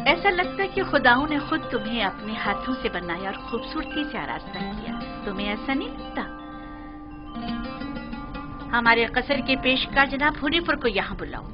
ایسا لگتا ہے کہ خداؤں نے خود تمہیں اپنے ہاتھوں سے بنایا اور خوبصورتی سے آراستہ کیا. تمہیں ایسا نہیں لگتا؟ ہمارے قصر کے پیشکار جناب ہنیفر کو یہاں بلاؤ.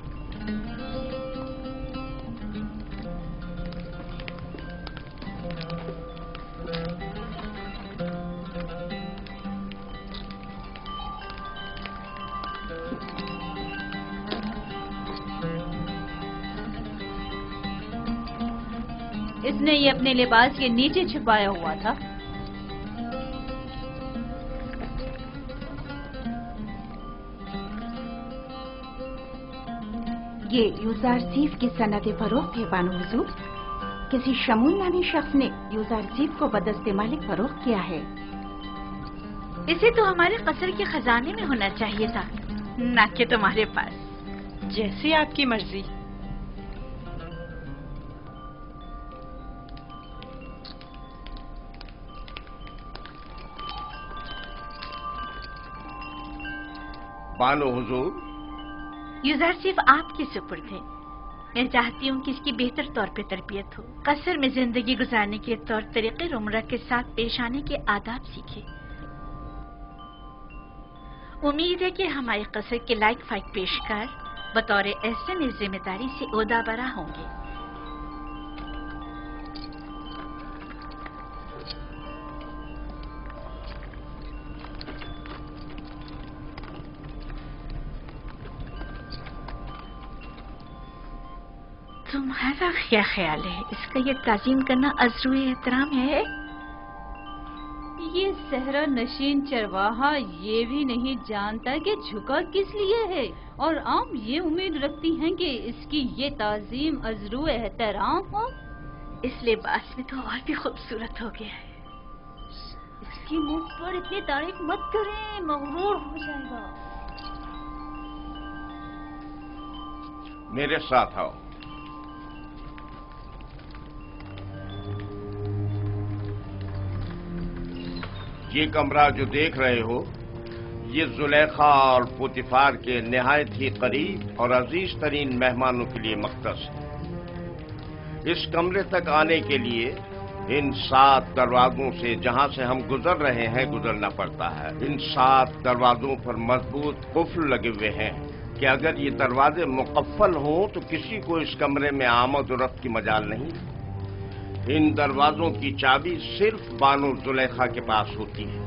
اس نے یہ اپنے لباس کے نیچے چھپایا ہوا تھا. یہ یوزارسیف کی صنعت فروخت ہے بانو حضور. کسی شمول نامی شخص نے یوزارسیف کو بدست مالک فروخت کیا ہے. اسے تو ہمارے قصر کے خزانے میں ہونا چاہیے تھا، نہ کہ تمہارے پاس. جیسی آپ کی مرضی. بانو حضور، یوزارسیف آپ کی سپرد ہے. میں چاہتی ہوں کہ اس کی بہتر طور پہ تربیت ہو، قصر میں زندگی گزارنے کے طور طریقے رومرہ کے ساتھ پیش آنے کے آداب سیکھے. امید ہے کہ ہمارے قصر کے لائق فائق پیشکار بطور احسن اس ذمہ داری سے عہدہ برا ہوں گے. تمہارا کیا خیال ہے؟ اس کا یہ تعظیم کرنا عذر احترام ہے؟ یہ صحرا نشین چرواہا یہ بھی نہیں جانتا کہ جھکا کس لیے ہے، اور عام یہ امید رکھتی ہیں کہ اس کی یہ تعظیم عذر احترام ہو. اس لباس میں تو اور بھی خوبصورت ہو گیا ہے. اس کی منہ پر اتنی تعریف مت کریں، مغرور ہو جائے گا. میرے ساتھ آؤ. یہ کمرہ جو دیکھ رہے ہو، یہ زلیخا اور پوتیفار کے نہایت ہی قریب اور عزیز ترین مہمانوں کے لیے مختص ہے. اس کمرے تک آنے کے لیے ان 7 دروازوں سے جہاں سے ہم گزر رہے ہیں گزرنا پڑتا ہے. ان 7 دروازوں پر مضبوط قفل لگے ہوئے ہیں کہ اگر یہ دروازے مقفل ہوں تو کسی کو اس کمرے میں آمد و رفت کی مجال نہیں. ان دروازوں کی چابی صرف بانو زلیخا کے پاس ہوتی ہے.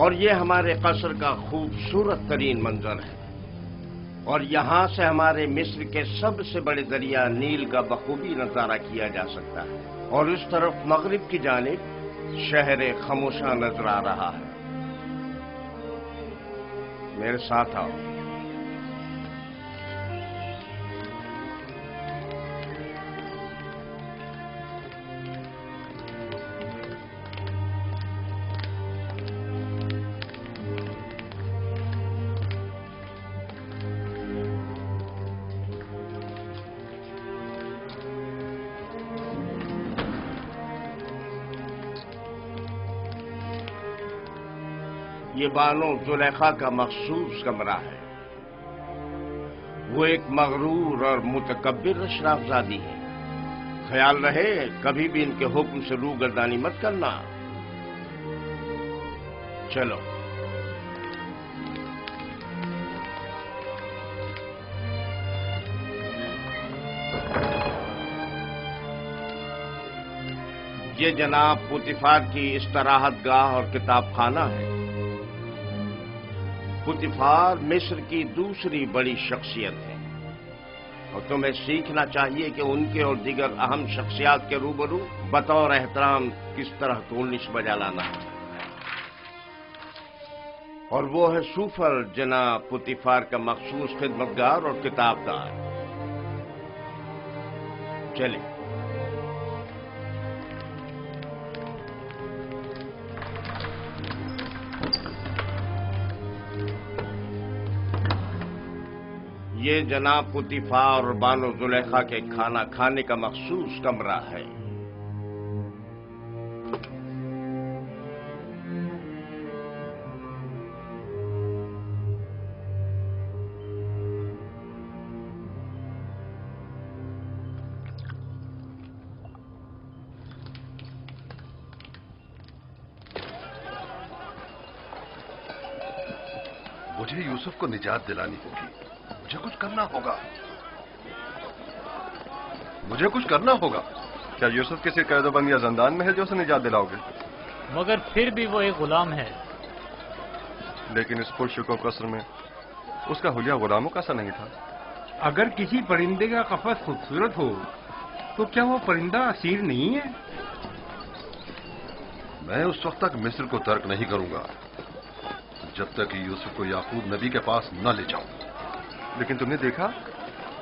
اور یہ ہمارے قصر کا خوبصورت ترین منظر ہے، اور یہاں سے ہمارے مصر کے سب سے بڑے دریا نیل کا بخوبی نظارہ کیا جا سکتا ہے. اور اس طرف مغرب کی جانب شہر خموشہ نظر آ رہا ہے. میرے ساتھ آؤ. یہ بانو زلیخا کا مخصوص کمرہ ہے. وہ ایک مغرور اور متکبر اشراف زادی ہے. خیال رہے کبھی بھی ان کے حکم سے روگردانی مت کرنا. چلو. یہ جناب پوتیفار کی استراحت گاہ اور کتاب خانہ ہے. پوتیفار مصر کی دوسری بڑی شخصیت ہے، اور تمہیں سیکھنا چاہیے کہ ان کے اور دیگر اہم شخصیات کے روبرو بطور احترام کس طرح کولنش بجا لانا ہے. اور وہ ہے سوفر جناب پوتیفار کا مخصوص خدمتگار اور کتاب دار. چلے. یہ جناب پوتیفار اور بانو زلیخا کے کھانا کھانے کا مخصوص کمرہ ہے. मुझे यूसुफ को निजात दिलानी होगी। मुझे कुछ करना होगा। मुझे कुछ करना होगा। क्या यूसुफ किसी कैदोबंद या जंदान में है जो उसे निजात दिलाओगे? मगर फिर भी वो एक गुलाम है। लेकिन इस पुरशुको कस्र में उसका हुलिया गुलामों का सा नहीं था। अगर किसी परिंदे का कफस खूबसूरत हो तो क्या वो परिंदा असीर नहीं है? मैं उस वक्त तक मिस्र को तर्क नहीं करूंगा जब तक कि यूसुफ को याकूब नबी के पास न ले जाऊं। लेकिन तुमने देखा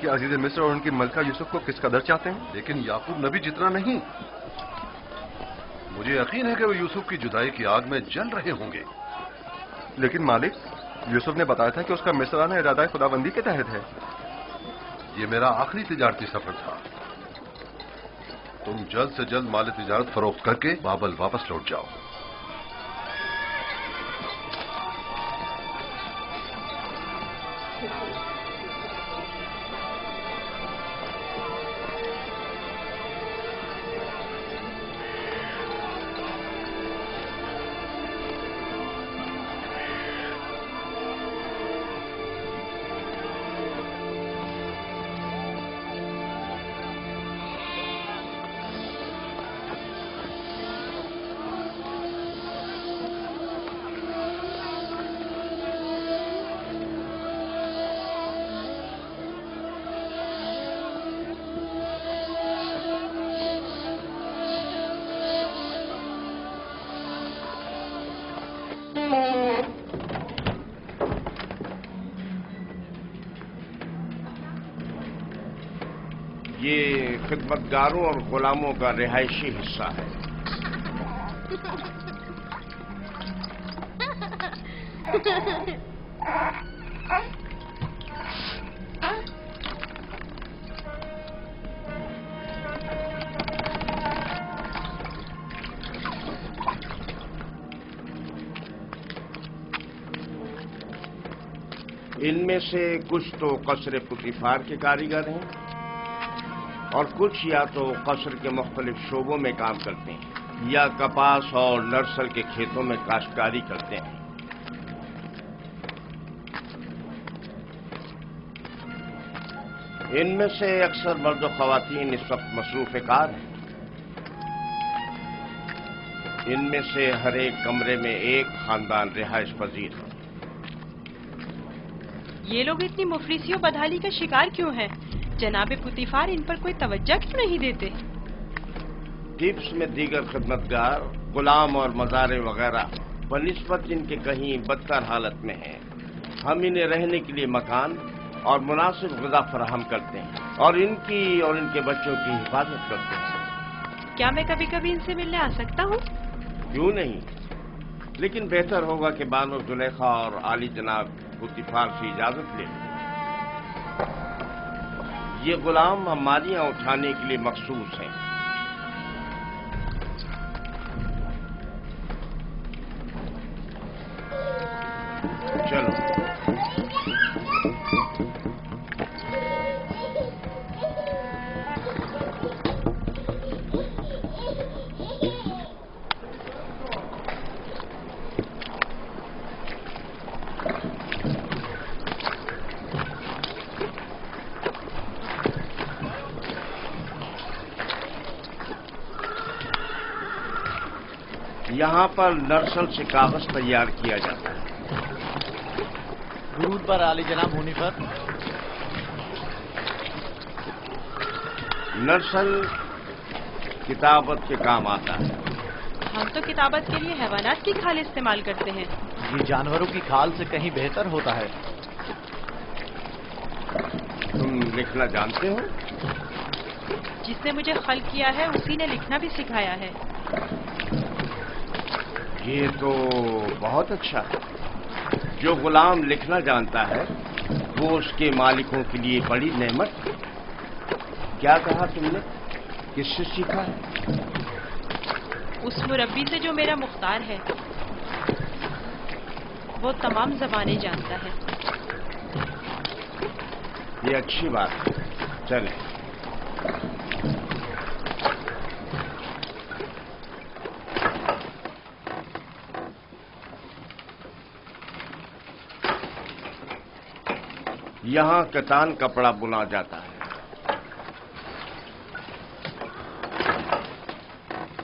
कि अजीज मिस्र और उनकी मलका यूसुफ को किस कदर चाहते हैं। लेकिन याकूब नबी जितना नहीं। मुझे यकीन है कि वो यूसुफ की जुदाई की आग में जल रहे होंगे। लेकिन मालिक, यूसुफ ने बताया था कि उसका मिस्राना इरादा खुदाबंदी के तहत है। ये मेरा आखिरी तिजारती सफर था। तुम जल्द से जल्द माल तिजारत फरोख्त करके बाबल वापस लौट जाओ। ये खिदमतगारों और गुलामों का रिहायशी हिस्सा है। इनमें से कुछ तो कसरे पुतिफार के कारीगर हैं और कुछ या तो कसर के मुख्तलिफ शोबों में काम करते हैं या कपास और नर्सल के खेतों में काश्तकारी करते हैं। इनमें से अक्सर मर्द और ख्वातीन इस वक्त मसरूफ कार हैं। इनमें से हर एक कमरे में एक खानदान रिहाइश पजीर है। ये लोग इतनी मुफलिसी और बदहाली का शिकार क्यों हैं? जनाबे पुतिफार इन पर कोई तवज्जो क्यों नहीं देते? टिप्स में दीगर खिदमतगार, गुलाम और मज़ारे वगैरह बनिस्बत इनके कहीं बदतर हालत में हैं। हम इन्हें रहने के लिए मकान और मुनासिब ग़िज़ा फराहम करते हैं और इनकी और इनके बच्चों की हिफाजत करते हैं। क्या मैं कभी कभी इनसे मिलने आ सकता हूँ? क्यों नहीं, लेकिन बेहतर होगा कि बानो जुलेखा और आली जनाब पुतिफार से इजाजत ले। ये गुलाम हमारियां उठाने के लिए मखसूस हैं। चलो। यहाँ पर नर्सल से कागज तैयार किया जाता है। दुरूद पर आली जनाब होने पर। नर्सल किताबत के काम आता है। हम तो किताबत के लिए हैवानात की खाल इस्तेमाल करते हैं। ये जानवरों की खाल से कहीं बेहतर होता है। तुम लिखना जानते हो? जिसने मुझे खल किया है उसी ने लिखना भी सिखाया है। ये तो बहुत अच्छा है। जो गुलाम लिखना जानता है वो उसके मालिकों के लिए बड़ी नेमत है। क्या कहा तुमने? किससे सीखा है? उस मुरब्बी से जो मेरा मुख्तार है। वो तमाम ज़बानें जानता है। ये अच्छी बात है। चलें। یہاں کتان کپڑا بنا جاتا ہے۔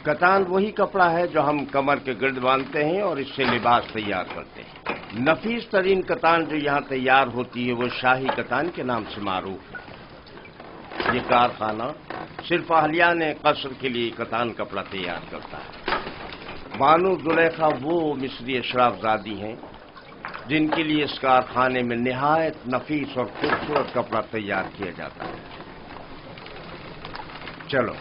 کتان وہی کپڑا ہے جو ہم کمر کے گرد باندھتے ہیں اور اس سے لباس تیار کرتے ہیں۔ نفیس ترین کتان جو یہاں تیار ہوتی ہے وہ شاہی کتان کے نام سے معروف ہے۔ یہ کارخانہ صرف اہلیان قصر کے لیے کتان کپڑا تیار کرتا ہے۔ بانو زلیخا وہ مصری اشراف زادی ہیں جن کے لیے اس کارخانے میں نہایت نفیس اور خوبصورت کپڑا تیار کیا جاتا ہے۔ چلو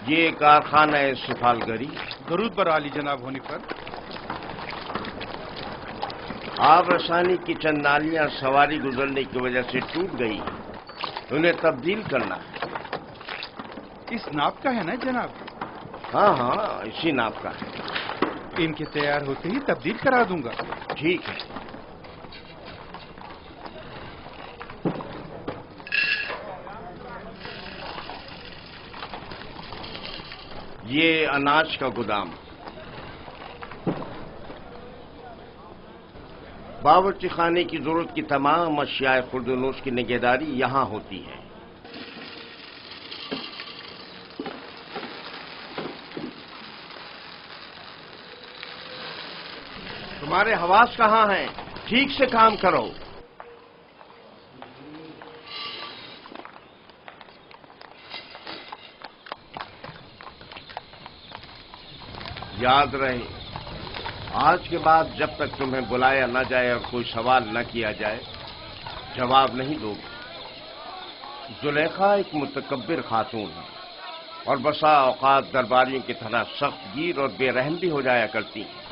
یہ کارخانہ ہے سفالگری۔ درود بر عالی جناب ہونے پر آب رسانی کی چند نالیاں سواری گزرنے کی وجہ سے ٹوٹ گئی، انہیں تبدیل کرنا ہے۔ اس ناپ کا ہے نا جناب؟ ہاں ہاں، اسی ناپ کا ہے۔ ان کے تیار ہوتے ہی تبدیل کرا دوں گا۔ ٹھیک ہے۔ یہ اناج کا گودام۔ باورچی خانے کی ضرورت کی تمام اشیاء خورد و نوش کی نگہداری یہاں ہوتی ہے۔ تمہارے حواس کہاں ہیں؟ ٹھیک سے کام کرو۔ یاد رہے، آج کے بعد جب تک تمہیں بلایا نہ جائے اور کوئی سوال نہ کیا جائے جواب نہیں دو گے۔ زلیخا ایک متکبر خاتون ہے اور بسا اوقات درباریوں کی طرح سخت گیر اور بے رحم بھی ہو جایا کرتی ہیں۔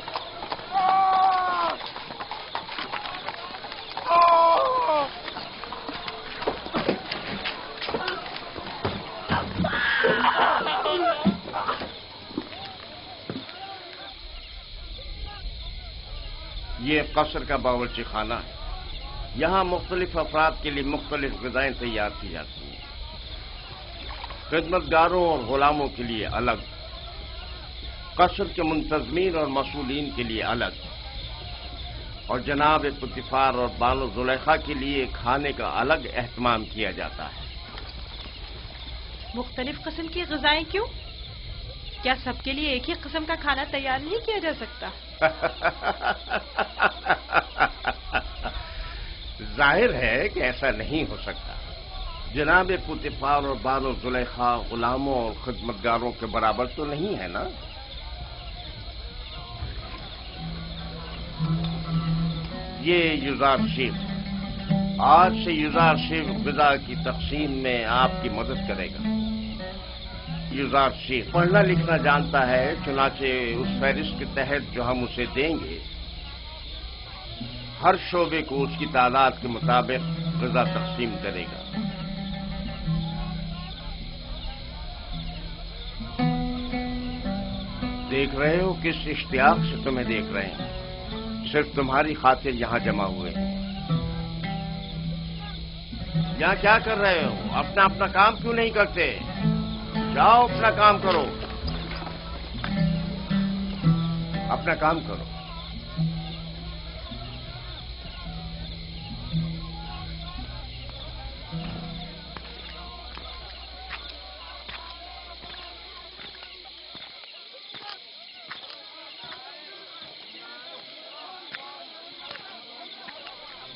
یہ قصر کا باورچی خانہ ہے۔ یہاں مختلف افراد کے لیے مختلف غذائیں تیار کی جاتی ہیں۔ خدمت گاروں اور غلاموں کے لیے الگ، قصر کے منتظمین اور مسئولین کے لیے الگ، اور جناب پوتیفار اور بانو زلیخا کے لیے کھانے کا الگ اہتمام کیا جاتا ہے۔ مختلف قسم کی غذائیں کیوں؟ کیا سب کے لیے ایک ہی قسم کا کھانا تیار نہیں کیا جا سکتا؟ ظاہر ہے کہ ایسا نہیں ہو سکتا۔ جناب پوتیفار اور بانو زلیخا غلاموں اور خدمتگاروں کے برابر تو نہیں ہے نا؟ یہ یوزار شیف، آج سے یوزار شیف غذا کی تقسیم میں آپ کی مدد کرے گا۔ یوزار شیف پڑھنا لکھنا جانتا ہے، چنانچہ اس فہرست کے تحت جو ہم اسے دیں گے ہر شعبے کو اس کی تعداد کے مطابق غذا تقسیم کرے گا۔ دیکھ رہے ہو کس اشتیاق سے تمہیں دیکھ رہے ہیں، صرف تمہاری خاطر یہاں جمع ہوئے ہیں۔ یہاں کیا کر رہے ہو؟ اپنا کام کیوں نہیں کرتے؟ جاؤ اپنا کام کرو، اپنا کام کرو۔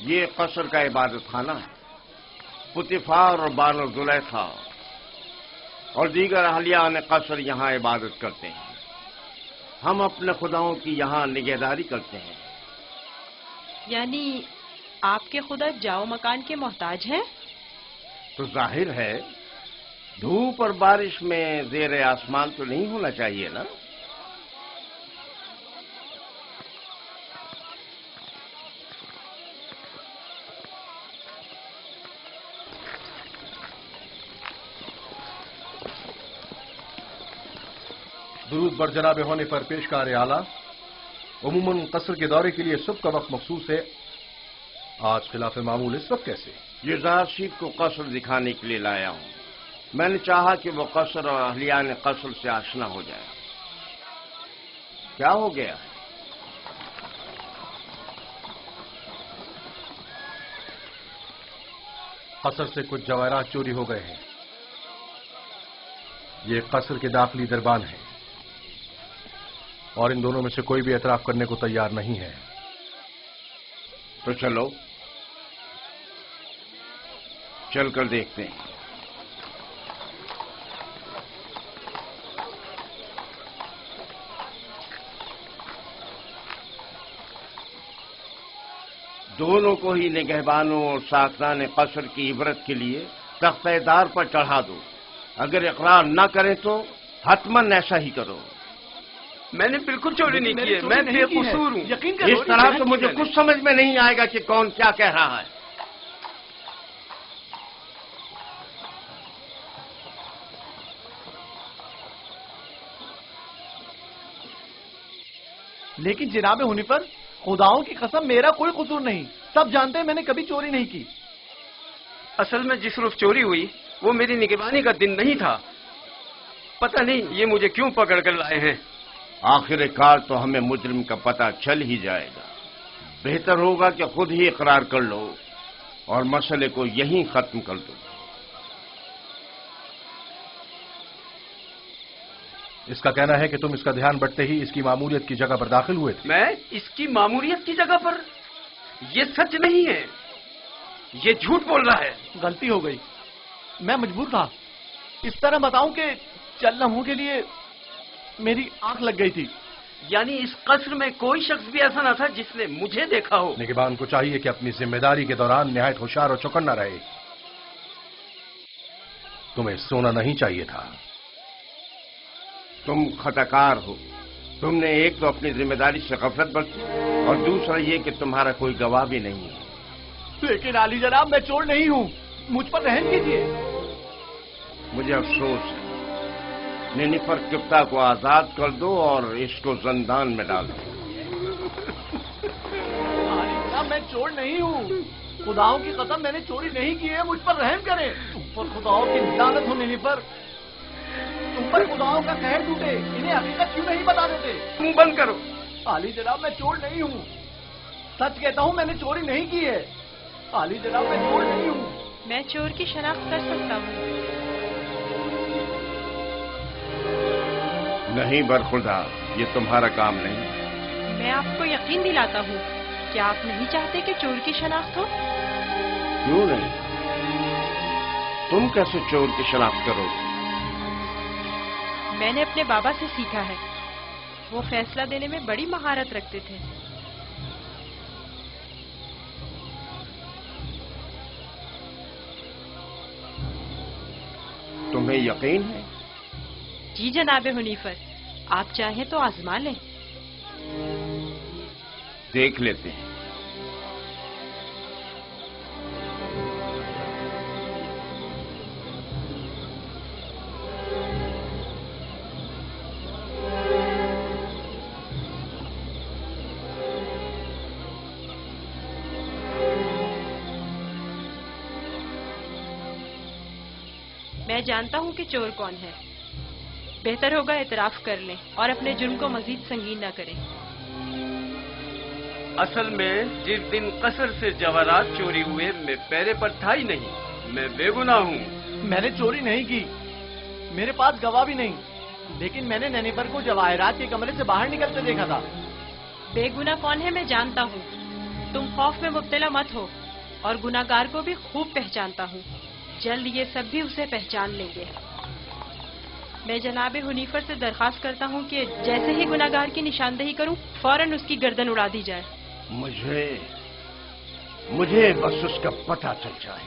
یہ قصر کا عبادت خانہ ہے۔ پوتیفار اور بانو زلیخا اور دیگر اہلیان قصر یہاں عبادت کرتے ہیں۔ ہم اپنے خداؤں کی یہاں نگہداری کرتے ہیں۔ یعنی آپ کے خدا جاؤ مکان کے محتاج ہیں؟ تو ظاہر ہے دھوپ اور بارش میں زیر آسمان تو نہیں ہونا چاہیے نا؟ درود بر جناب ہونے پر پیشکار اعلیٰ، عموماً قصر کے دورے کے لیے صبح کا وقت مخصوص ہے، آج خلاف معمول اس وقت کیسے؟ یزار شیف کو قصر دکھانے کے لیے لایا ہوں۔ میں نے چاہا کہ وہ قصر اور اہلیان قصر سے آشنا ہو جائے۔ کیا ہو گیا؟ قصر سے کچھ جواہرات چوری ہو گئے ہیں۔ یہ قصر کے داخلی دربان ہیں اور ان دونوں میں سے کوئی بھی اعتراف کرنے کو تیار نہیں ہے۔ تو چلو چل کر دیکھتے ہیں۔ دونوں کو ہی نگہبانوں اور ساکنان قصر کی عبرت کے لیے تختہ دار پر چڑھا دو۔ اگر اقرار نہ کریں تو حتماً ایسا ہی کرو۔ میں نے بالکل چوری نہیں کی ہے، میں بے قصور ہوں۔ اس طرح تو مجھے کچھ سمجھ میں نہیں آئے گا کہ کون کیا کہہ رہا ہے۔ لیکن جناب ہنیفر، خداؤں کی قسم میرا کوئی قصور نہیں، سب جانتے ہیں میں نے کبھی چوری نہیں کی۔ اصل میں جس روز چوری ہوئی وہ میری نگہبانی کا دن نہیں تھا، پتہ نہیں یہ مجھے کیوں پکڑ کر لائے ہیں۔ آخر کار تو ہمیں مجرم کا پتہ چل ہی جائے گا۔ بہتر ہوگا کہ خود ہی اقرار کر لو اور مسئلے کو یہیں ختم کر دو۔ اس کا کہنا ہے کہ تم اس کا دھیان بٹتے ہی اس کی ماموریت کی جگہ پر داخل ہوئے تھے۔ میں اس کی ماموریت کی جگہ پر؟ یہ سچ نہیں ہے، یہ جھوٹ بول رہا ہے۔ غلطی ہو گئی، میں مجبور تھا۔ اس طرح بتاؤں کہ چند لمحوں کے لیے میری آنکھ لگ گئی تھی۔ یعنی اس قصر میں کوئی شخص بھی ایسا نہ تھا جس نے مجھے دیکھا ہو؟ نگہبان کو چاہیے کہ اپنی ذمہ داری کے دوران نہایت ہوشیار اور چوکنا رہے۔ تمہیں سونا نہیں چاہیے تھا۔ تم خطاکار ہو۔ تم نے ایک تو اپنی ذمہ داری سے غفلت برتی اور دوسرا یہ کہ تمہارا کوئی گواہ بھی نہیں ہے۔ لیکن عالی جناب میں چور نہیں ہوں، مجھ پر رحم کیجیے۔ مجھے افسوس ہے۔ نینیفر کپتا کو آزاد کر دو اور اس کو زندان میں ڈال دو۔ عالی جناب میں چور نہیں ہوں، خداؤں کی قسم میں نے چوری نہیں کی ہے، مجھ پر رحم کریں۔ تم پر خداؤں کی لعنت ہو نینیفر، تم پر خداؤں کا قہر ٹوٹے، انہیں حقیقت کیوں نہیں بتا دیتے؟ منہ بند کرو۔ عالی جناب میں چور نہیں ہوں، سچ کہتا ہوں میں نے چوری نہیں کی ہے۔ عالی جناب میں چور نہیں ہوں۔ میں چور کی شناخت کر سکتا ہوں۔ نہیں برخدا، یہ تمہارا کام نہیں۔ میں آپ کو یقین دلاتا ہوں، کیا آپ نہیں چاہتے کہ چور کی شناخت ہو؟ کیوں نہیں؟ تم کیسے چور کی شناخت کرو گے؟ میں نے اپنے بابا سے سیکھا ہے، وہ فیصلہ دینے میں بڑی مہارت رکھتے تھے۔ تمہیں یقین ہے؟ جی جناب حنیفر، آپ چاہیں تو آزما لیں۔ دیکھ لیتے ہیں۔ میں جانتا ہوں کہ چور کون ہے۔ بہتر ہوگا اعتراف کر لیں اور اپنے جرم کو مزید سنگین نہ کریں۔ اصل میں جس دن قصر سے جواہرات چوری ہوئے میں پیرے پر تھا ہی نہیں، میں بے گناہ ہوں۔ میں نے چوری نہیں کی، میرے پاس گواہ بھی نہیں، لیکن میں نے نینیفر کو جواہرات کے کمرے سے باہر نکلتے دیکھا تھا۔ بے گناہ کون ہے میں جانتا ہوں، تم خوف میں مبتلا مت ہو، اور گناہگار کو بھی خوب پہچانتا ہوں، جلد یہ سب بھی اسے پہچان لیں گے۔ میں جناب حنیفر سے درخواست کرتا ہوں کہ جیسے ہی گناہگار کی نشاندہی کروں فوراً اس کی گردن اڑا دی جائے۔ مجھے بس اس کا پتہ چل جائے۔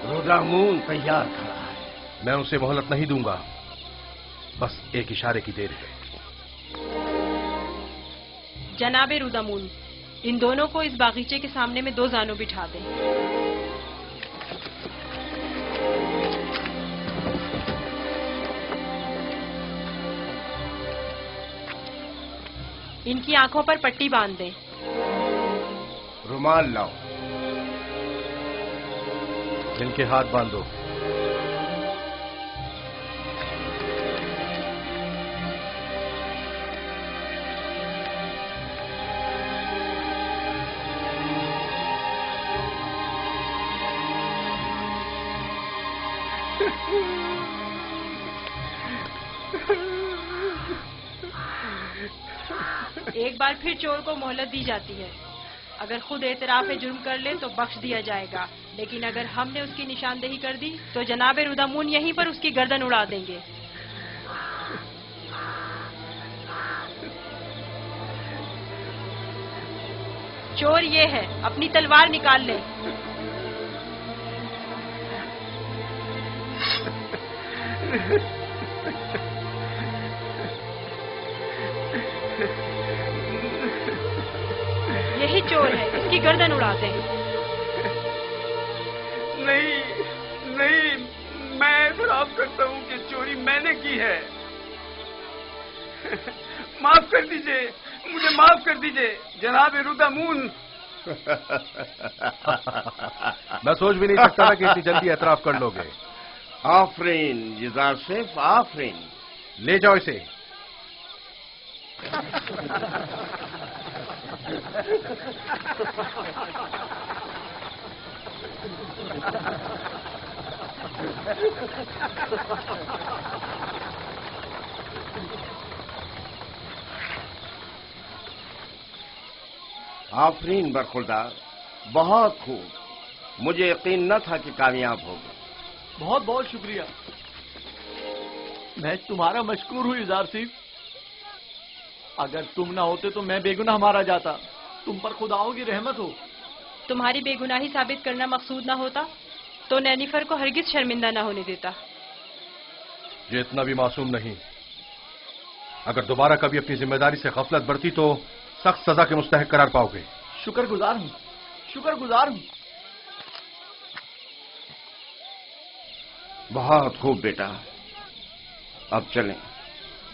رودامون تیار کھڑا ہے۔ میں اسے مہلت نہیں دوں گا، بس ایک اشارے کی دیر ہے۔ جناب رودامون، ان دونوں کو اس باغیچے کے سامنے میں 2 زانوں بٹھا دیں۔ इनकी आंखों पर पट्टी बांध दें। रुमाल लाओ। इनके हाथ बांधो। एक बार फिर चोर को मोहलत दी जाती है। अगर खुद एतराफ़ जुर्म कर ले तो बख्श दिया जाएगा, लेकिन अगर हमने उसकी निशानदेही कर दी तो जनाब रुदामून यहीं पर उसकी गर्दन उड़ा देंगे। चोर ये है, अपनी तलवार निकाल ले। यही चोर है, इसकी गर्दन उड़ाते हैं। नहीं नहीं, मैं एतराफ करता हूँ कि चोरी मैंने की है। माफ कर दीजिए, मुझे माफ कर दीजिए जनाब रुदामून। मैं सोच भी नहीं सकता था कि इतनी जल्दी एतराफ कर लोगे। आफरीन युजार सेफ, आफरीन। ले जाओ इसे। आफरीन बरखुरदार, बहुत खूब। मुझे यकीन न था कि कामयाब होगा। बहुत बहुत शुक्रिया। मैं तुम्हारा मशकूर हूँ युजार सिफ। अगर तुम ना होते तो मैं बेगुनाह मारा जाता। तुम पर खुदाओं की रहमत हो। तुम्हारी बेगुनाही साबित करना मकसूद ना होता तो नैनीफर को हरगिज शर्मिंदा ना होने देता। ये इतना भी मासूम नहीं। अगर दोबारा कभी अपनी जिम्मेदारी से गफलत बरती तो सख्त सजा के मुस्तहिक करार पाओगे। शुक्रगुजार हूँ, शुक्रगुजार हूँ। बहुत खूब बेटा, अब चलें,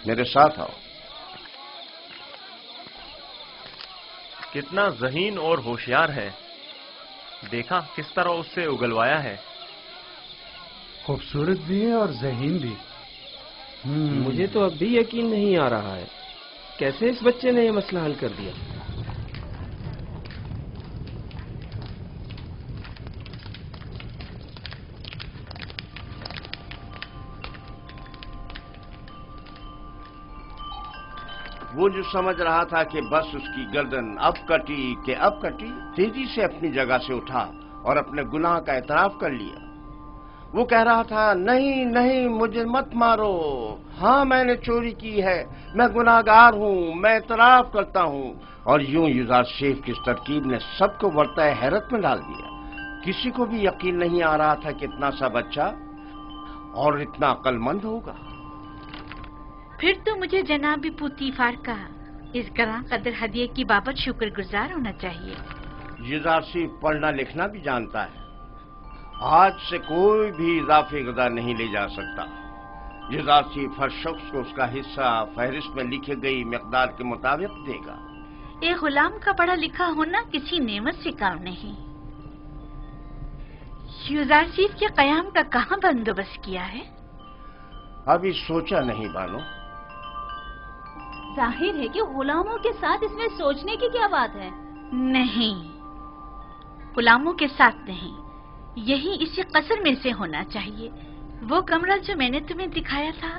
मेरे साथ आओ। कितना ज़हीन और होशियार है। देखा किस तरह उससे उगलवाया है। खूबसूरत भी है और ज़हीन भी। मुझे तो अब भी यकीन नहीं आ रहा है कैसे इस बच्चे ने ये मसला हल कर दिया। वो जो समझ रहा था कि बस उसकी गर्दन अब कटी कि अब कटी, तेजी से अपनी जगह से उठा और अपने गुनाह का एतराफ कर लिया। वो कह रहा था, नहीं नहीं, मुझे मत मारो। हाँ, मैंने चोरी की है, मैं गुनाहगार हूँ, मैं एतराफ करता हूँ। और यूं युजार शेफ की इस तरकीब ने सबको वर्ताए हैरत में डाल दिया। किसी को भी यकीन नहीं आ रहा था कि इतना सा बच्चा और इतना अक्लमंद होगा। फिर तो मुझे जनाब पुतीफार का इस गरां कदर हदिये की बाबत शुक्रगुजार होना चाहिए। युजार शेफ पढ़ना लिखना भी जानता है। आज से कोई भी इजाफी गदा नहीं ले जा सकता। युजार शेफ हर शख्स को उसका हिस्सा फहरिस्त में लिखी गई मिकदार के मुताबिक देगा। एक गुलाम का पढ़ा लिखा होना किसी नेमत से काम नहीं। युजार शेफ के कयाम का कहाँ बंदोबस्त किया है? अभी सोचा नहीं बानो। जाहिर है कि गुलामों के साथ इसमें सोचने की क्या बात है। नहीं, गुलामों के साथ नहीं, यही इसी कसर में से होना चाहिए। वो कमरा जो मैंने तुम्हें दिखाया था।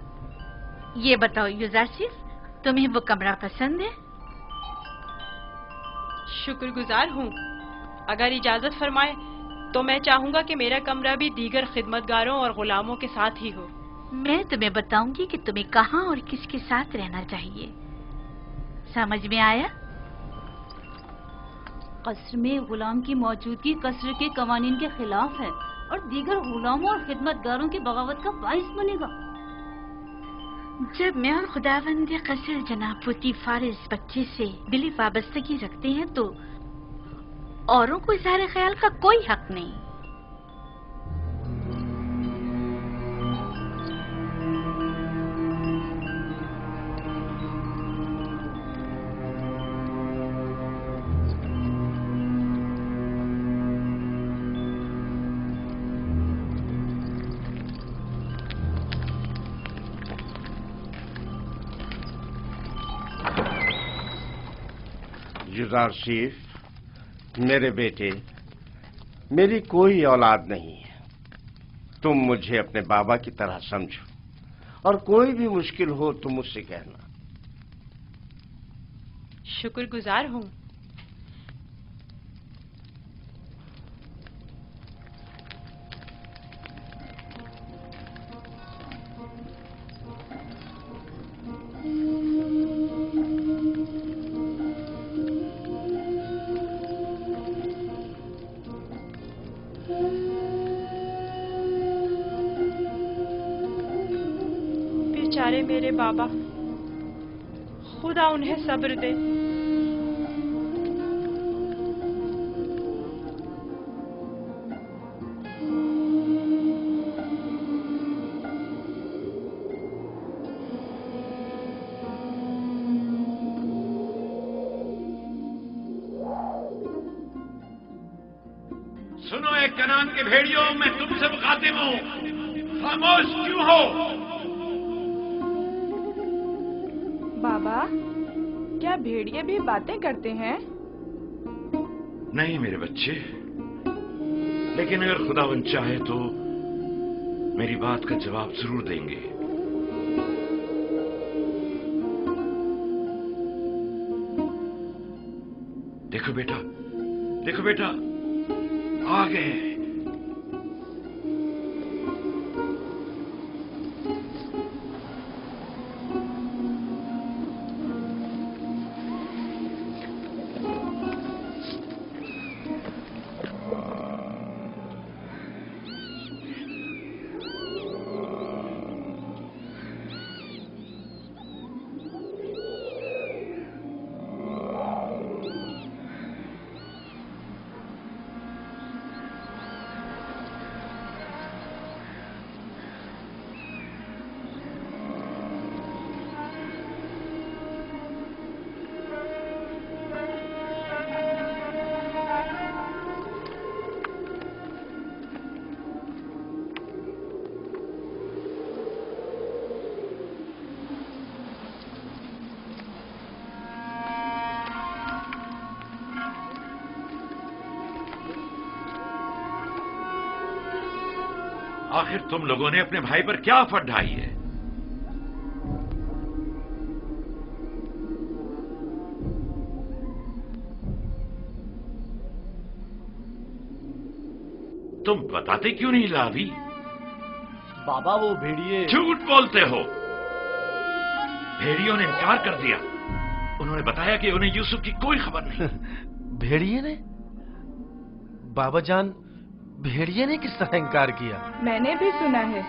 ये बताओ युजार शेफ, तुम्हें वो कमरा पसंद है? शुक्रगुजार हूँ। अगर इजाजत फरमाए तो मैं चाहूंगा कि मेरा कमरा भी दीगर खिदमतगारों और गुलामों के साथ ही हो। मैं तुम्हें बताऊंगी कि तुम्हें कहाँ और किसके साथ रहना चाहिए। समझ में आया? कसर में गुलाम की मौजूदगी कसर के कवानीन के खिलाफ है और दीगर गुलामों और खिदमतगारों की बगावत का बाइस बनेगा। जब मैं और खुदावंद कसर जनाब पुतीफार इस बच्चे से दिली वाबस्तगी रखते हैं तो औरों को इज़हार ख्याल का कोई हक नहीं। युजारशीफ, मेरे बेटे, मेरी कोई औलाद नहीं है। तुम मुझे अपने बाबा की तरह समझो और कोई भी मुश्किल हो तो मुझसे कहना। शुक्रगुजार हूँ। बेचारे मेरे बाबा, खुदा उन्हें सब्र दे। सुनो एक कनान के भेड़ियों, मैं तुमसे मुखातिब हूं, खामोश क्यों हो? बाबा, क्या भेड़िए भी बातें करते हैं? नहीं मेरे बच्चे, लेकिन अगर खुदावंद चाहे तो मेरी बात का जवाब जरूर देंगे। देखो बेटा, देखो बेटा, आ गए। आखिर तुम लोगों ने अपने भाई पर क्या आफत ढाई है? तुम बताते क्यों नहीं लावी? बाबा वो भेड़िए। झूठ बोलते हो। भेड़ियों ने इनकार कर दिया। उन्होंने बताया कि उन्हें यूसुफ की कोई खबर नहीं। भेड़िए ने? बाबा जान, भेड़िए ने किस तरह इनकार किया? मैंने भी सुना है।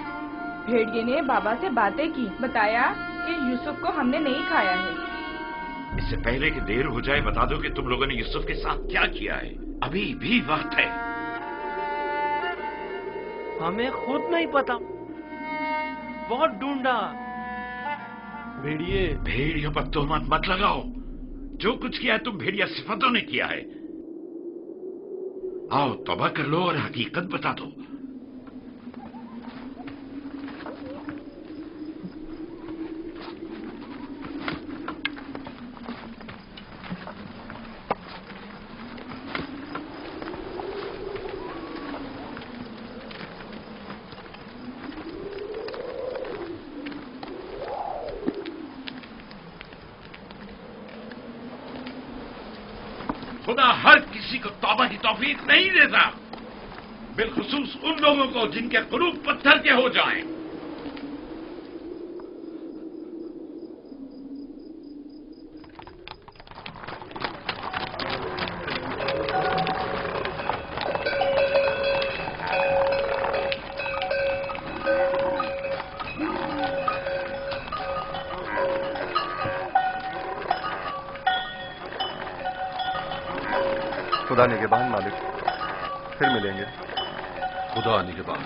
भेड़िए ने बाबा से बातें की, बताया कि यूसुफ को हमने नहीं खाया है। इससे पहले कि देर हो जाए बता दो कि तुम लोगों ने यूसुफ के साथ क्या किया है। अभी भी वक्त है। हमें खुद नहीं पता, बहुत ढूंढा। भेड़ियों पर तोहमत मत लगाओ। जो कुछ किया है तुम भेड़िया सिफतों ने किया है। आओ तौबा कर लो और हकीकत बता दो। खुदा हर किसी को तौबा की तौफीक नहीं देता, बिलखुसूस उन लोगों को जिनके कुलूब पत्थर के हो जाएं। खुदा निगहबान मालिक, फिर मिलेंगे। खुदा निगहबान।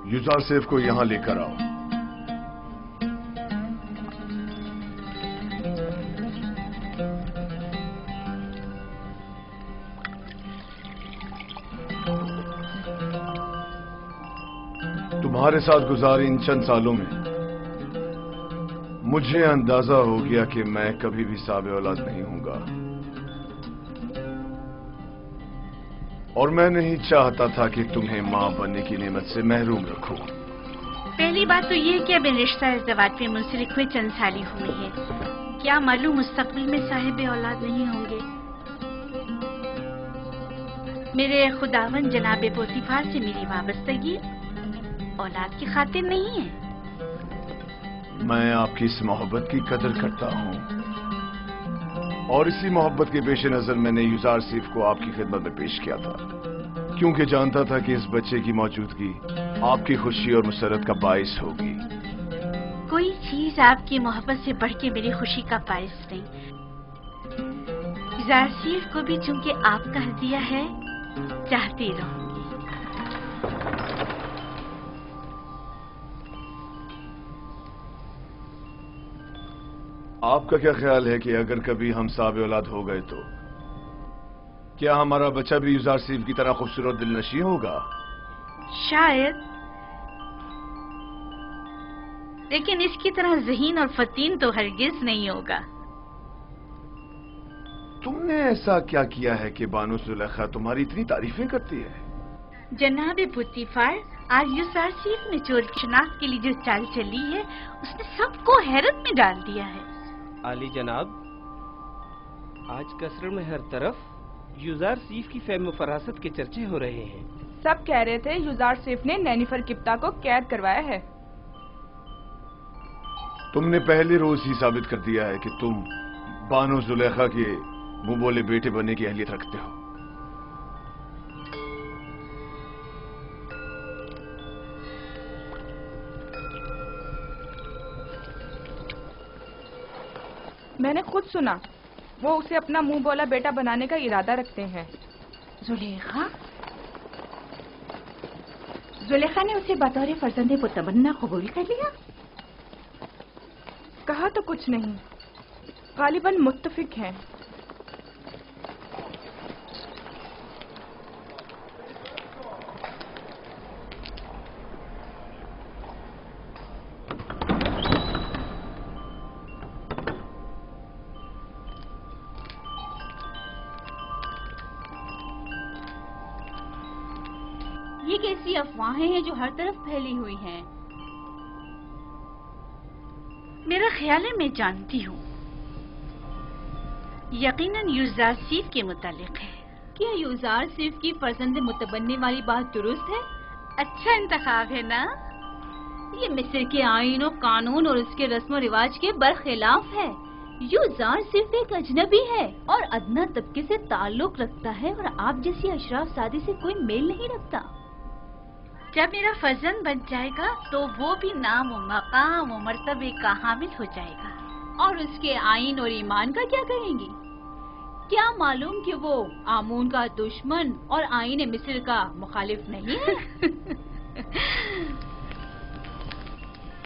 युजारसेफ को यहां लेकर आओ। तुम्हारे साथ गुजारे इन चंद सालों में मुझे अंदाजा हो गया कि मैं कभी भी साबे औलाद नहीं होऊंगा, और मैं नहीं चाहता था कि तुम्हें मां बनने की नेमत से महरूम रखूं। पहली बात तो ये कि अब रिश्ता इज़्ज़वाज पे मुंसलिक हुए चंद साल ही हुए हैं। क्या मालूम मुस्तकबिल में साहिब औलाद नहीं होंगे। मेरे खुदावन जनाब पोतीफार से मेरी वाबस्तगी औलाद की खातिर नहीं है। मैं आपकी इस मोहब्बत की कदर करता हूं, और इसी मोहब्बत के पेश नजर मैंने युजारसेफ को आपकी खिदमत में पेश किया था, क्योंकि जानता था कि इस बच्चे की मौजूदगी आपकी खुशी और मुसरत का बाइस होगी। कोई चीज आपकी मोहब्बत से बढ़ के मेरी खुशी का बाइस नहीं। युजारसेफ को भी चूंकि आपका हदिया है, चाहती रहूंगी। आपका क्या ख्याल है कि अगर कभी हम साबे औलाद हो गए तो क्या हमारा बच्चा भी युजारसेफ की तरह खूबसूरत दिलनशी होगा? शायद, लेकिन इसकी तरह ज़हीन और फतीन तो हरगिज नहीं होगा। तुमने ऐसा क्या किया है कि बानो जुलेखा तुम्हारी इतनी तारीफें करती है? जनाब पुतीफार, आज युजारसेफ ने चोर की शनाख्त के लिए जो चाल चली है, उसने सबको हैरत में डाल दिया है। आली जनाब, आज कसर में हर तरफ युजारसेफ की फेम फरासत के चर्चे हो रहे हैं। सब कह रहे थे युजारसेफ ने नैनीफर किप्ता को कैद करवाया है। तुमने पहले रोज ही साबित कर दिया है कि तुम बानो जुलेखा के मुंह बोले बेटे बनने की अहलियत रखते हो। मैंने खुद सुना वो उसे अपना मुंह बोला बेटा बनाने का इरादा रखते हैं। जुलेखा ने उसे बतौर फर्जंदे मुतमन्ना कबूल कर लिया? कहा तो कुछ नहीं, गालिबन मुत्तफिक हैं। ये कैसी अफवाहें हैं जो हर तरफ फैली हुई हैं? मेरा ख्याल है मैं जानती हूँ। यकीनन युजारसेफ के मुतालिक है। क्या युजारसेफ की फर्जंद मुतबन्नी वाली बात दुरुस्त है? अच्छा इंतखाब है ना? ये मिस्र के आईन और कानून और उसके रस्म और रिवाज के बरखिलाफ है। युजारसेफ एक अजनबी है और अदना तबके से ताल्लुक रखता है, और आप जैसी अशराफ सादी से कोई मेल नहीं रखता। जब मेरा फर्जंद बन जाएगा तो वो भी नाम व मकाम व मर्तबे का हामिल हो जाएगा। और उसके आईन और ईमान का क्या करेंगी? क्या मालूम कि वो आमून का दुश्मन और आईन मिस्र का मुखालिफ नहीं है?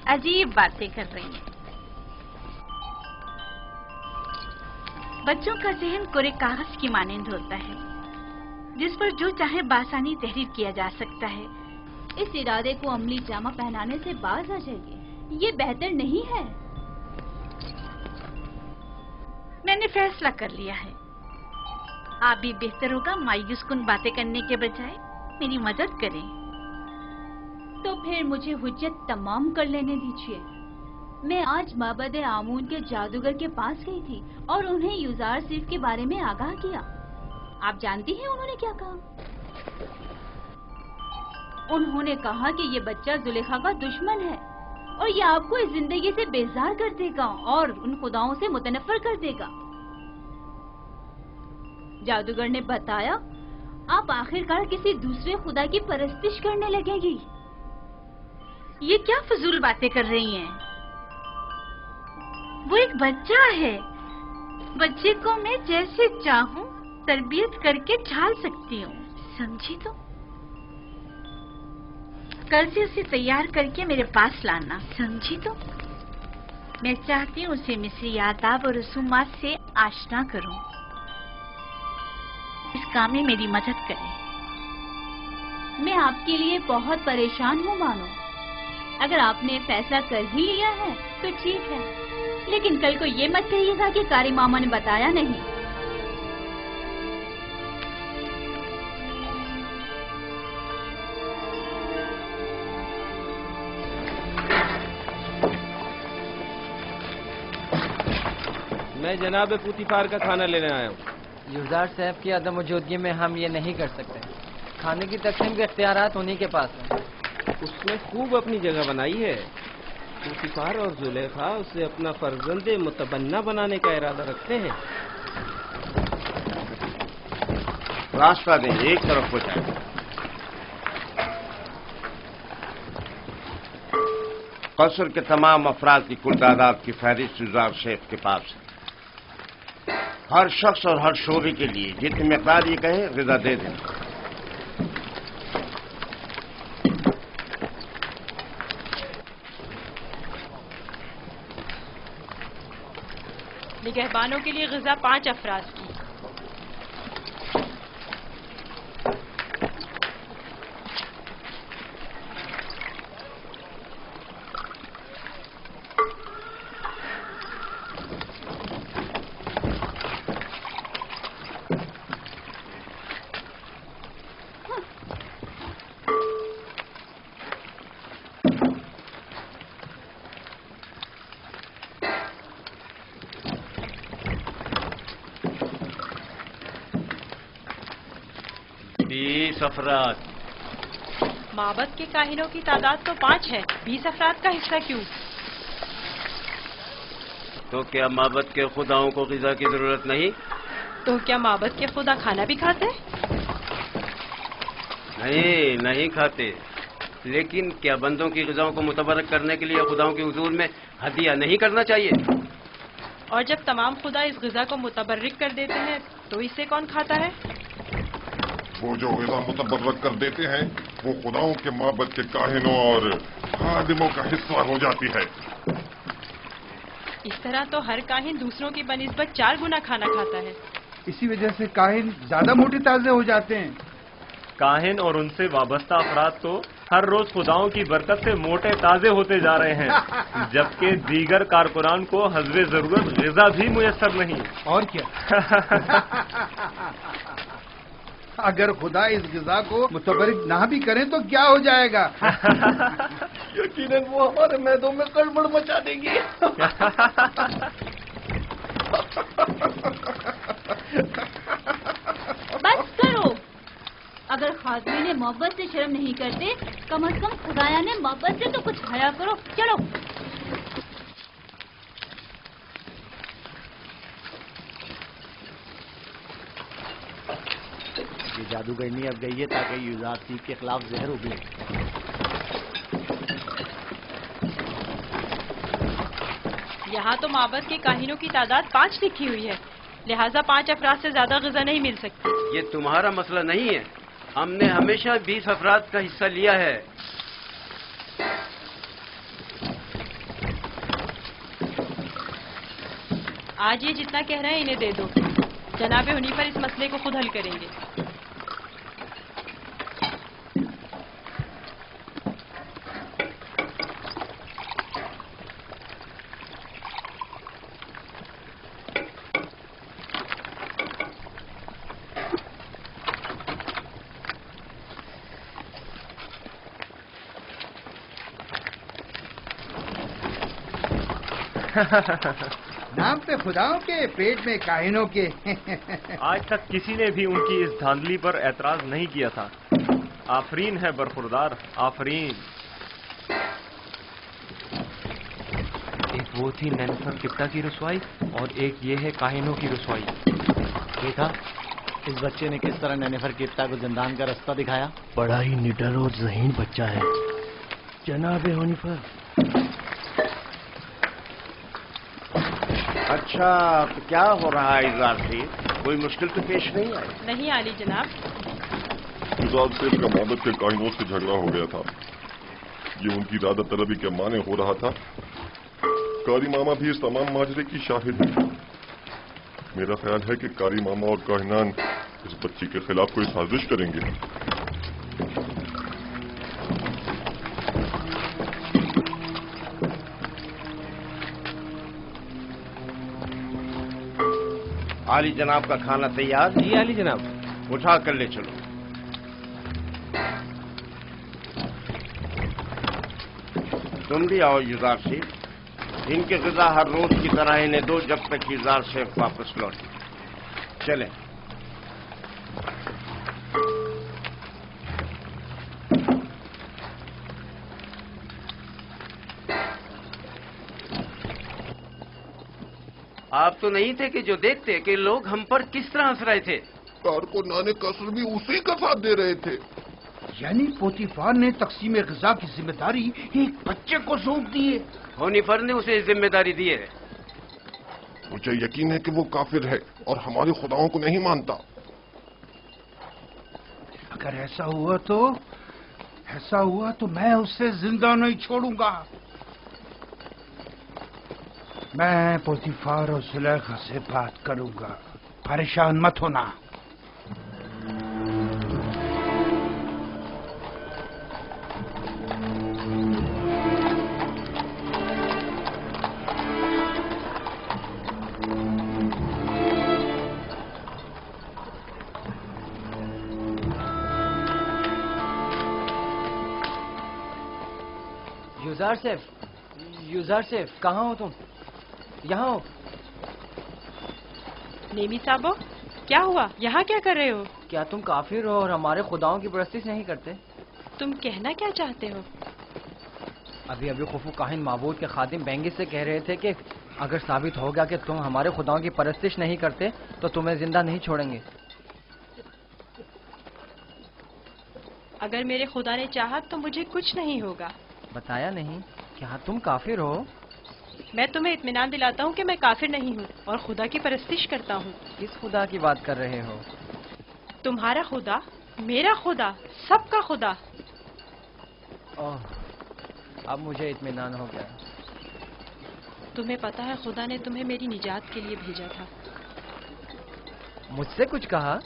अजीब बातें कर रही हैं। बच्चों का जहन कोरे कागज की मानंद होता है, जिस पर जो चाहे बासानी तहरीर किया जा सकता है। इस इरादे को अमली जामा पहनाने से बाज आ जाइए, ये बेहतर नहीं है। मैंने फैसला कर लिया है। आप भी बेहतर होगा मायूस कुन बातें करने के बजाय मेरी मदद करें। तो फिर मुझे हुज्जत तमाम कर लेने दीजिए। मैं आज माबद आमून के जादूगर के पास गई थी और उन्हें युजारसेफ के बारे में आगाह किया। आप जानती हैं उन्होंने क्या कहा? उन्होंने कहा कि ये बच्चा जुलेखा का दुश्मन है और ये आपको इस जिंदगी से बेजार कर देगा और उन खुदाओं से मुतनफर कर देगा। जादूगर ने बताया, आप आखिरकार किसी दूसरे खुदा की परस्तिश करने लगेगी। ये क्या फजूल बातें कर रही हैं? वो एक बच्चा है। बच्चे को मैं जैसे चाहूं तरबियत करके ढाल सकती हूँ, समझी? तो कल से उसे तैयार करके मेरे पास लाना, समझी? तो मैं चाहती हूँ उसे मिस्री आदाब और रसूमात से आशना करूं। इस काम में मेरी मदद करें। मैं आपके लिए बहुत परेशान हूँ मानो। अगर आपने फैसला कर ही लिया है तो ठीक है, लेकिन कल को ये मत कहिएगा कि कारी मामा ने बताया नहीं। मैं जनाब पुतिफार का खाना लेने आया हूँ। युजार साहब की अदम मौजूदगी में हम ये नहीं कर सकते। खाने की तकसीम के इख्तियारात उन्हीं के पास हैं। उसने खूब अपनी जगह बनाई है। पुतिफार और जुलेखा उसे अपना फर्जंद मुतबन्ना बनाने का इरादा रखते हैं। रास्ता दें, एक तरफ हो जाए। कसर के तमाम अफराद की कुल तादाद की फहरिस्त युजार शेख के पास है। हर शख्स और हर शोबे के लिए जितनी मिकदार ये कहे ग़िज़ा दे दें। निगहबानों के लिए ग़िज़ा 5 अफराद की। अफराद। माबद के काहिनों की तादाद तो 5 है, 20 अफराद का हिस्सा क्यों? तो क्या माबद के खुदाओं को ग़िज़ा की जरूरत नहीं? तो क्या माबद के खुदा खाना भी खाते? नहीं, नहीं खाते। लेकिन क्या बंदों की ग़िज़ाओं को मुतबरक करने के लिए खुदाओं के हुजूर में हदिया नहीं करना चाहिए? और जब तमाम खुदा इस ग़िज़ा को मुतबर्रिक कर देते हैं तो इसे कौन खाता है? वो जो ग़िज़ा मुतबर्रक कर देते हैं वो खुदाओं के माबद के काहिनों और खादिमों का हिस्सा हो जाती है। इस तरह तो हर काहिन दूसरों की बनिस्बत 4 गुना खाना खाता है। इसी वजह से काहिन ज्यादा मोटे ताजे हो जाते हैं। काहिन और उनसे वाबस्ता अफराद तो हर रोज खुदाओं की बरकत से मोटे ताजे होते जा रहे हैं, जबकि दीगर कारकुनान को हस्बे जरूरत ग़िज़ा भी मुयस्सर नहीं। और क्या अगर खुदा इस ग़िज़ा को मुतबर्रिक ना भी करें तो क्या हो जाएगा? यकीनन वो हमारे मैदों में गड़बड़ मचा देंगी। बस करो। अगर खादमी ने मोहब्बत से शर्म नहीं करते, कम से कम खुदाया ने मोहब्बत से तो कुछ हया करो। चलो। ये जादूगरनी अब गई है ताकि युजार सीफ के खिलाफ जहर उगले। यहाँ तो माबद के काहिनों की तादाद 5 लिखी हुई है, लिहाजा 5 अफराद से ज्यादा ग़िज़ा नहीं मिल सकती। ये तुम्हारा मसला नहीं है। हमने हमेशा 20 अफराद का हिस्सा लिया है। आज ये जितना कह रहे हैं इन्हें दे दो। जनाब हुनीफर इस मसले को खुद हल करेंगे। नाम पे खुदाओं के, पेट में काहिनों के। आज तक किसी ने भी उनकी इस धांधली पर एतराज नहीं किया था। आफरीन है बरखुरदार, आफरीन। एक वो थी नैनफर किप्ता की रसवाई और एक ये है काहिनों की रसवाई। देखा इस बच्चे ने किस तरह नैनफर किप्ता को जिंदान का रास्ता दिखाया। बड़ा ही निडर और ज़हीन बच्चा है जनाब हुनीफर। अच्छा, तो क्या हो रहा है युज़ार सीफ? कोई मुश्किल तो पेश नहीं आई? नहीं आली जनाब। युज़ार सीफ का माबद के काहिनों से झगड़ा हो गया था। ये उनकी इरादा तलबी के माने हो रहा था। कारी मामा भी इस तमाम माजरे की शाहिद है। मेरा ख्याल है कि कारी मामा और काहिनान इस बच्ची के खिलाफ कोई साजिश करेंगे। आली जनाब का खाना तैयार? जी आली जनाब। उठा कर ले चलो। तुम भी आओ युज़ार सीफ। इनकी ग़िज़ा हर रोज की तरह इन्हें दो जब तक युज़ार सीफ वापस लौटे। चलें। आप तो नहीं थे कि जो देखते कि लोग हम पर किस तरह हंस रहे थे। कारकुनाने कसर भी उसी का साथ दे रहे थे। यानी पोतीफार ने तकसीम ग़िज़ा की जिम्मेदारी एक बच्चे को सौंप दी है। होनीफर ने उसे जिम्मेदारी दी है। मुझे यकीन है कि वो काफिर है और हमारे खुदाओं को नहीं मानता। अगर ऐसा हुआ तो मैं उसे जिंदा नहीं छोड़ूंगा। मैं पोतीफार और सुलेखा से बात करूंगा, परेशान मत होना। युज़ार सेफ, कहाँ हो तुम? यहाँ हो। नेमी साहब, क्या हुआ? यहाँ क्या कर रहे हो? क्या तुम काफिर हो और हमारे खुदाओं की परस्तिश नहीं करते? तुम कहना क्या चाहते हो? अभी खुफू काहिन माबूद के खादिम बेंगिस से कह रहे थे कि अगर साबित हो गया कि तुम हमारे खुदाओं की परस्तिश नहीं करते तो तुम्हें जिंदा नहीं छोड़ेंगे। अगर मेरे खुदा ने चाहा तो मुझे कुछ नहीं होगा। बताया नहीं? क्या तुम काफिर हो? मैं तुम्हें इत्मीनान दिलाता हूँ कि मैं काफिर नहीं हूँ और खुदा की परस्तिश करता हूँ। किस खुदा की बात कर रहे हो? तुम्हारा खुदा, मेरा खुदा, सबका खुदा। ओह, अब मुझे इत्मीनान हो गया। तुम्हें पता है खुदा ने तुम्हें मेरी निजात के लिए भेजा था। मुझसे कुछ कहा?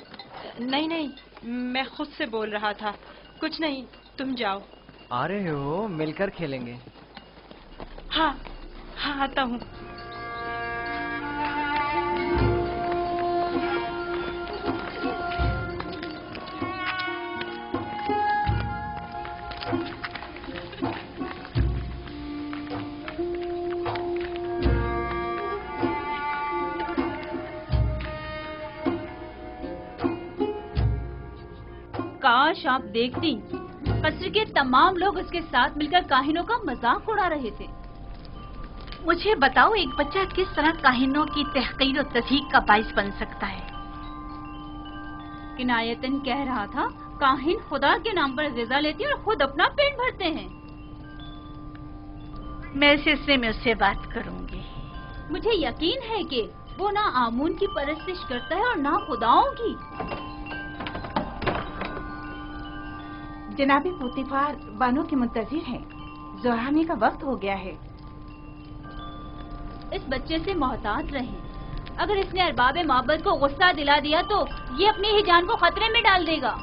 नहीं, मैं खुद से बोल रहा था। कुछ नहीं, तुम जाओ। आ रहे हो? मिलकर खेलेंगे। हाँ, आता हूँ। काश आप देखती, कस्र के तमाम लोग उसके साथ मिलकर काहिनों का मजाक उड़ा रहे थे। मुझे बताओ, एक बच्चा किस तरह काहिनों की तहकीर और तज़हीक का बाइस बन सकता है? किनायतन कह रहा था, काहिन खुदा के नाम पर ग़िज़ा लेते और खुद अपना पेट भरते हैं। मैं इस सिलसिले में उससे बात करूंगी। मुझे यकीन है कि वो ना आमून की परस्तिश करता है और ना खुदाओं की। जनाबे पोतीफार बानो के मुंतजिर हैं। ज़ोहाने का वक्त हो गया है। इस बच्चे से मोहतात रहें। अगर इसने अरबाब माबद को गुस्सा दिला दिया तो ये अपनी ही जान को खतरे में डाल देगा।